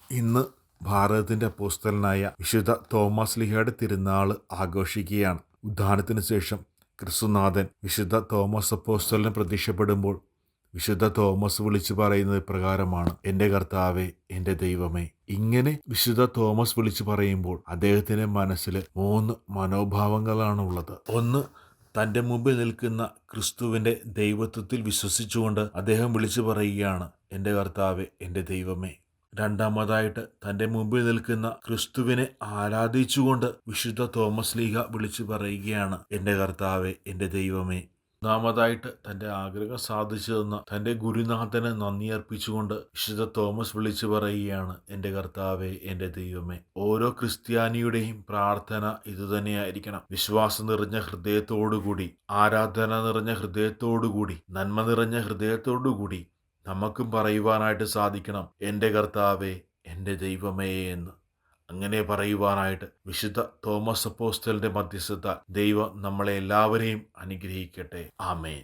ഇന്ന് ഭാരതത്തിൻ്റെ അപ്പോസ്തലനായ വിശുദ്ധ തോമസ് ലീഹയുടെ തിരുനാൾ ആഘോഷിക്കുകയാണ്. ഉദ്ധാനത്തിന് ശേഷം ക്രിസ്തുനാഥൻ വിശുദ്ധ തോമസ് അപ്പോസ്തലന് പ്രത്യക്ഷപ്പെടുമ്പോൾ വിശുദ്ധ തോമസ് വിളിച്ചു പറയുന്നത് പ്രകാരമാണ്, എൻ്റെ കർത്താവേ, എൻ്റെ ദൈവമേ. ഇങ്ങനെ വിശുദ്ധ തോമസ് വിളിച്ചു പറയുമ്പോൾ അദ്ദേഹത്തിൻ്റെ മനസ്സിൽ 3 മനോഭാവങ്ങളാണുള്ളത്. ഒന്ന്, തൻ്റെ മുമ്പിൽ നിൽക്കുന്ന ക്രിസ്തുവിൻ്റെ ദൈവത്വത്തിൽ വിശ്വസിച്ചുകൊണ്ട് അദ്ദേഹം വിളിച്ചു പറയുകയാണ്, എൻ്റെ കർത്താവേ, എൻ്റെ ദൈവമേ. രണ്ടാമതായിട്ട്, തൻ്റെ മുമ്പിൽ നിൽക്കുന്ന ക്രിസ്തുവിനെ ആരാധിച്ചുകൊണ്ട് വിശുദ്ധ തോമസ് ലീഹ വിളിച്ചു പറയുകയാണ്, എൻ്റെ കർത്താവേ, എൻ്റെ ദൈവമേ. മൂന്നാമതായിട്ട്, തൻ്റെ ആഗ്രഹം സാധിച്ചു തന്ന തൻ്റെ ഗുരുനാഥന് നന്ദി അർപ്പിച്ചുകൊണ്ട് വിശുദ്ധ തോമസ് വിളിച്ചു പറയുകയാണ്, എൻ്റെ കർത്താവേ, എൻ്റെ ദൈവമേ. ഓരോ ക്രിസ്ത്യാനിയുടെയും പ്രാർത്ഥന ഇതുതന്നെയായിരിക്കണം. വിശ്വാസം നിറഞ്ഞ ഹൃദയത്തോടുകൂടി, ആരാധന നിറഞ്ഞ ഹൃദയത്തോടുകൂടി, നന്മ നിറഞ്ഞ ഹൃദയത്തോടുകൂടി നമുക്കും പറയുവാനായിട്ട് സാധിക്കണം, എൻ്റെ കർത്താവേ, എൻ്റെ ദൈവമേ എന്ന്. അങ്ങനെ പറയുവാനായിട്ട് വിശുദ്ധ തോമസ് അപ്പോസ്തലന്റെ മധ്യസ്ഥത ദൈവം നമ്മളെ എല്ലാവരെയും അനുഗ്രഹിക്കട്ടെ. ആമേൻ.